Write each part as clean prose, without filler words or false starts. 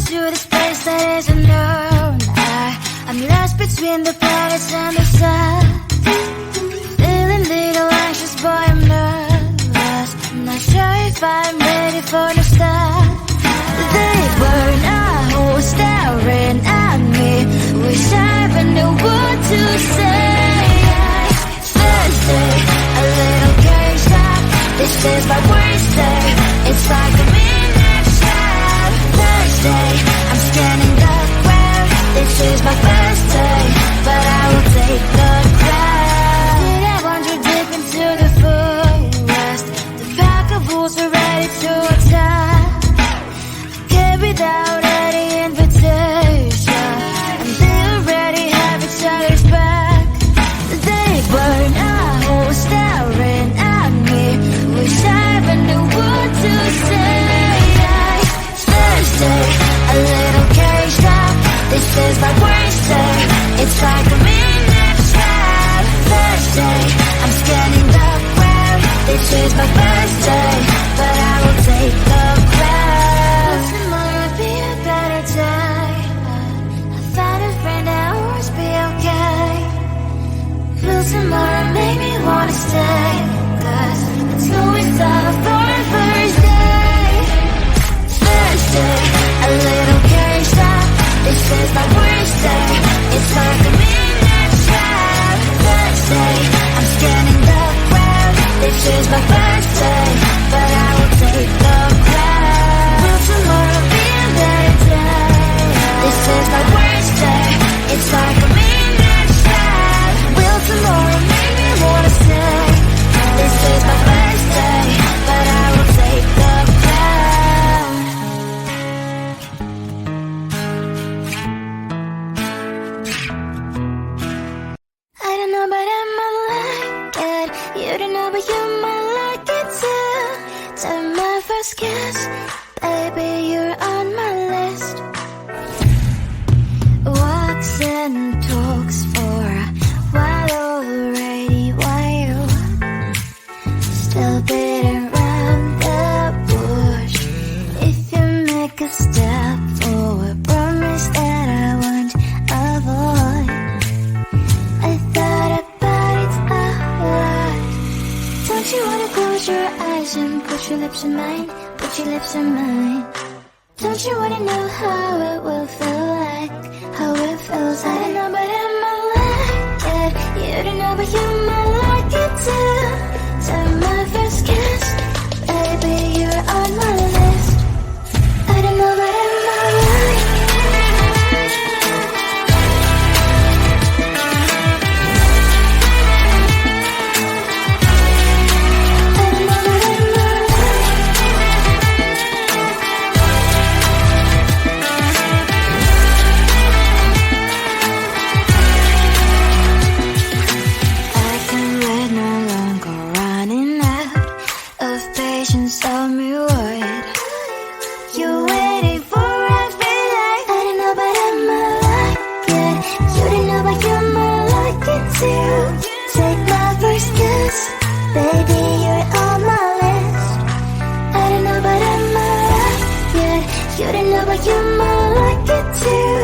into this place that is unknown. I'm lost between the planets and the sun, feeling little anxious, boy, I'm nervous. Not sure if I'm ready for the start. They burn a hole staring at me. Wish I even knew what to say. Thursday, a little caged up. This is my worst day. It's like a midnight shot. Thursday, I'm scanning the ground. This is my first day, but I will take the crown. Did I wander deep into the forest? The pack of wolves are ready to attack. Came without any invitation, and they already have each other's back. They burn a hole staring at me. Wish I even knew what to say. Thursday, a little caged up. This is my worst day. It's like a midnight trap. Thursday, I'm scanning the ground. This is my first day, but I will take the crown. Will tomorrow be a better day? I found a friend that will always be okay. Will tomorrow make me wanna stay? 'Cause it's always time for a first day. Thursday, a little caged up. This is my worst day. It's like a midnight trap. Thursday, I'm scanning the ground. This is my first day, but I will take the crown. Will tomorrow be a better day? This is my worst day. It's like a midnight trap. Will tomorrow make me wanna stay? This is my first day, but I will take the crown. I don't know, but I might like it. You don't know, but you might like it too. To my first kiss, baby, you're on my list. Walks and talks for a while already. Why you still beating around the bush? If you make a step forward, promise that I won't avoid. I thought about it a lot. Don't you wanna close your eyes and put your lips in mine? Put your lips in mine. Don't you wanna know how it will feel like? How it feels. I don't know, but I might like it. You don't know, but you might like it too. To my first kiss, baby, you're on my list. I don't know, but I might like it. Tell me what you're waiting for. I feel like I don't know, but I might like it. You don't know, but you might like it too. Take my first kiss, baby, you're on my list. I don't know, but I might like it. You don't know, but you might like it too.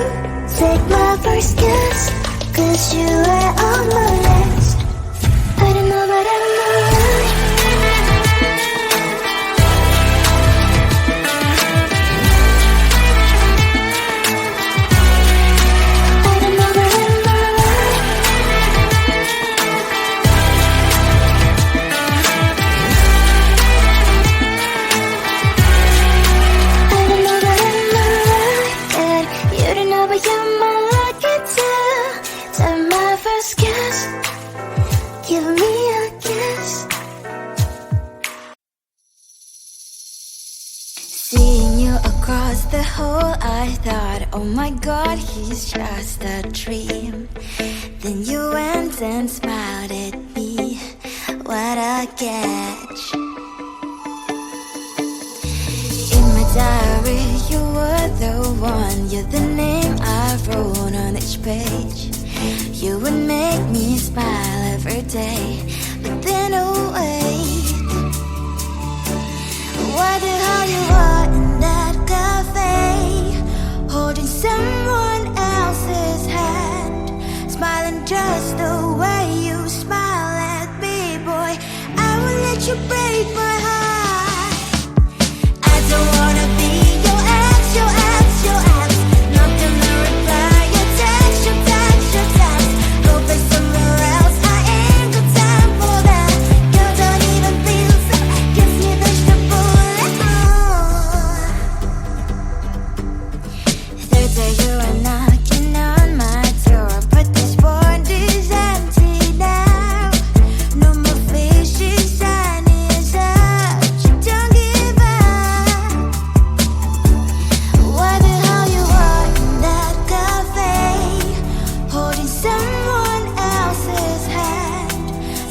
Take my first kiss, 'cause you are on my list. I don't know, but I might like it. Across the hall, I thought, oh my god, he's just a dream. Then you went and smiled at me. What a catch. In my diary, you were the one. You're the name I wrote on each page. You would make me smile every day. But then, oh wait, what the hell you are in that cafe?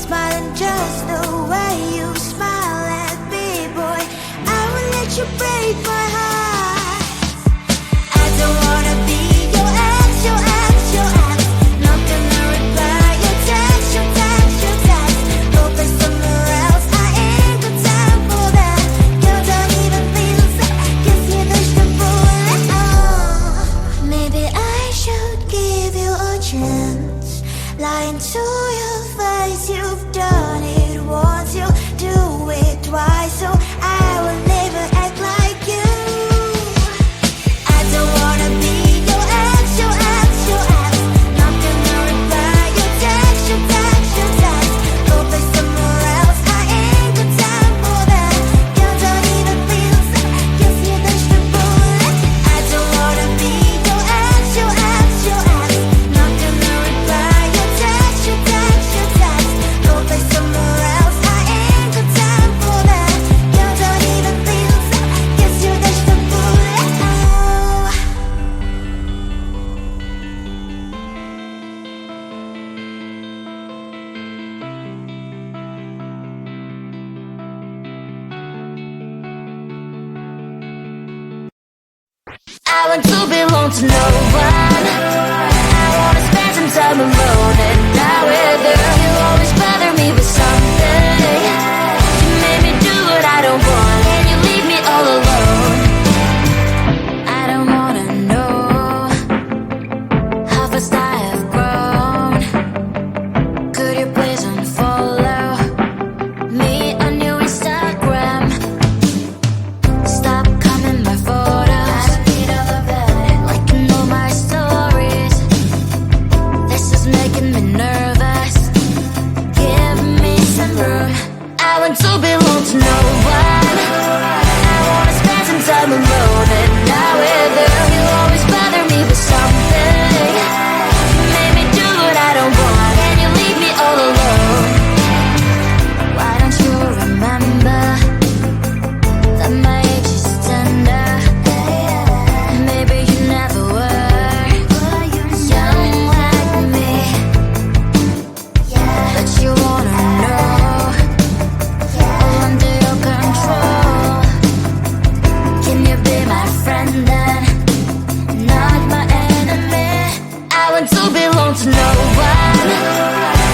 smiling just the way you smile at me, boy. I will let you break my heart. I don't wanna be your ex, your ex, your ex. Not gonna reply your text, your text, your text. Go play somewhere else, I ain't got time for that. You don't even feel so, guess you touched the bullet. Oh, maybe I should give you a chance. Lying to your face, you've done it once, you do it twice, so I will never act like you. I don't wanna be your ex, your ex, your ex. Not gonna reply your text, your text, your text. Go play somewhere else, I ain't got time for that. You don't even feel so, guess you touched the bullet. I don't wanna be your ex, your ex, your ex. Not gonna reply your text, your text, your text. Go play somewhere else, I ain't got time for that. You don't even feel so, guess you touched the bullet. Oh. I want to belong to no one. I wanna spend some time alone and not with you. You always bother me with something. You made me do what I don't want, and you leave me all alone. I don't wanna know how fast I have grown. Could you please unfollow me on your Instagram? Stop coming my photos. I need all of that. Liking all my stories. This is making me nervous. Give me some room. I want to belong to no one. I wanna spend some time alone and not with you. You always bother me with something. You made me do what I don't want, and you leave me all alone. Why don't you remember that my age is tender? Maybe you never were young like me, but you wanna know all under your control. Can you be my friend then, not my enemy? I want to belong to no one.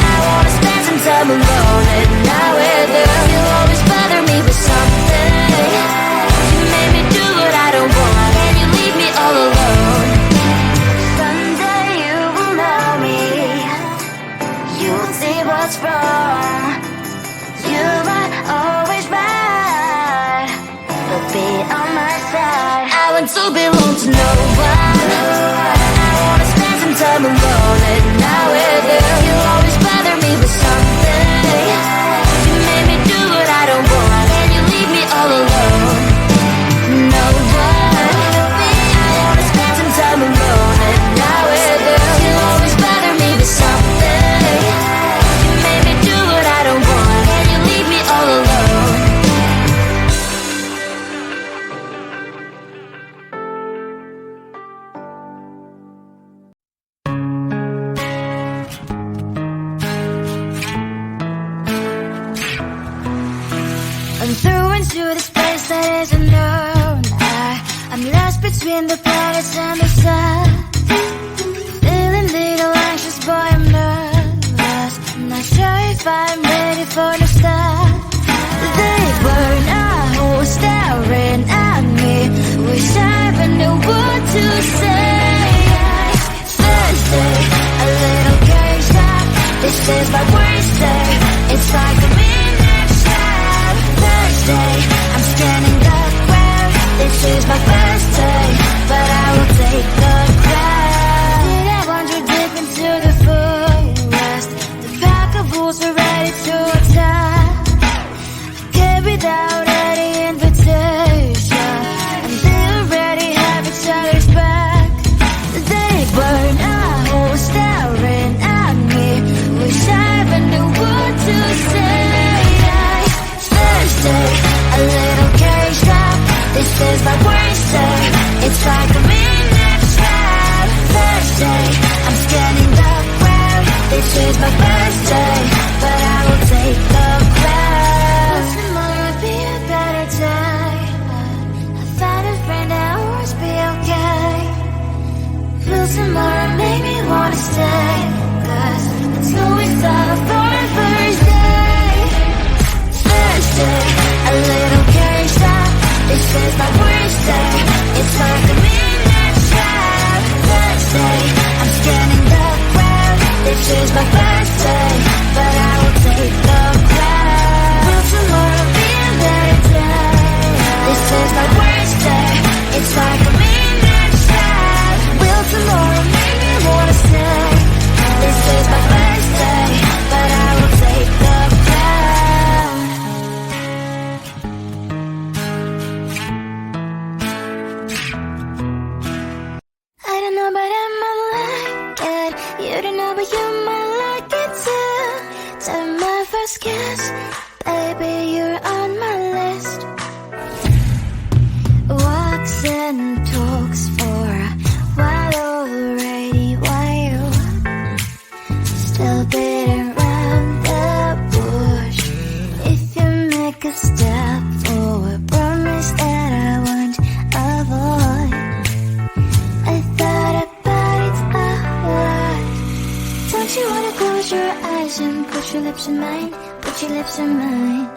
I wanna spend some time alone and not with you. You always bother me with something. You made me do what I don't want, and you leave me all alone. Someday you will know me. You'll see what's wrong. You might always right, but be on my side. I want to belong to no one. I wanna spend some time alone and not with you. You always bother me with something. You made me do what I don't want, and you leave me all alone. No one. I wanna spend some time alone and not with you. You always bother me with something. You made me do what I don't want, and you leave me all alone. I'm through into this place that isn't known. I'm lost between the planets and the sun. Feeling little anxious, boy, I'm nervous. Not sure if I'm ready for the start. They were not staring at me. Wish I even knew what to say. Thursday, a little caged up. This is my worst day. It's like a midnight shot. Thursday, I'm scanning the ground. This is my first day, but I will take the crown. Did I wander deep into the forest? The pack of wolves are ready to attack. Came without any invitation, and they already have each other's back. They were not staring at me. Wish I even knew what to say. Thursday, a little caged up. This is my worst day. It's like a midnight shot. Thursday, I'm scanning the ground. This is my first day, but I will first kiss, baby, you're on my list. Walks and talks for a while already, while still beating around the bush. If you make a step forward, promise that I won't avoid. I thought about it a lot. Don't you wanna close your eyes and put your lips in mine? Put your lips in mine.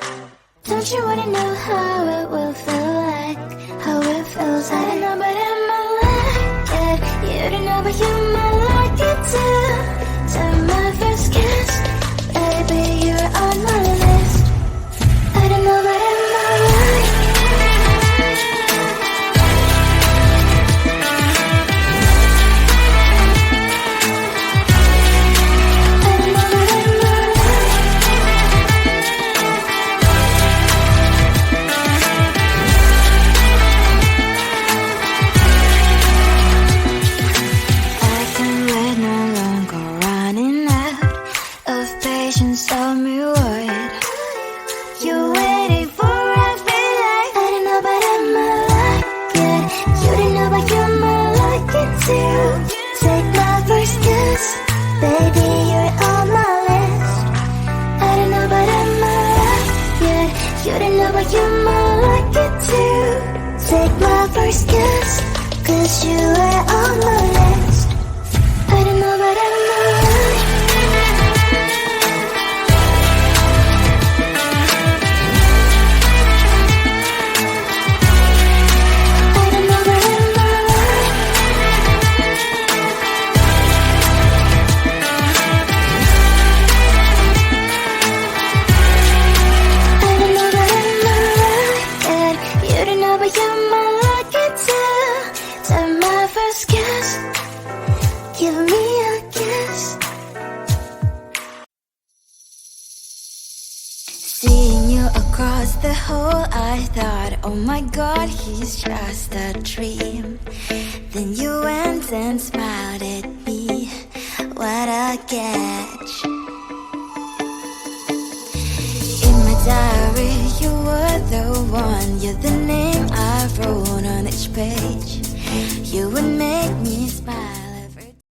Don't you wanna know how it will feel like? How it feels like? I don't know, but I might like it. You don't know, but you might like it too. So my first kiss, baby, you're on my list. I don't know, but I might like it. Tell me what you're waiting for. I feel like I don't know, but I might like it. You don't know, but you might like it too. Take my first kiss, baby, you're on my list. I don't know, but I might like it. You don't know, but you might like it too. Take my first kiss, 'cause you are on my list. I don't know, but I might like it. Give me a kiss. Seeing you across the hall, I thought, oh my God, he's just a dream. Then you went and smiled at me. What a catch. In my diary, you were the one. You're the name I wrote on each page. You would make me smile.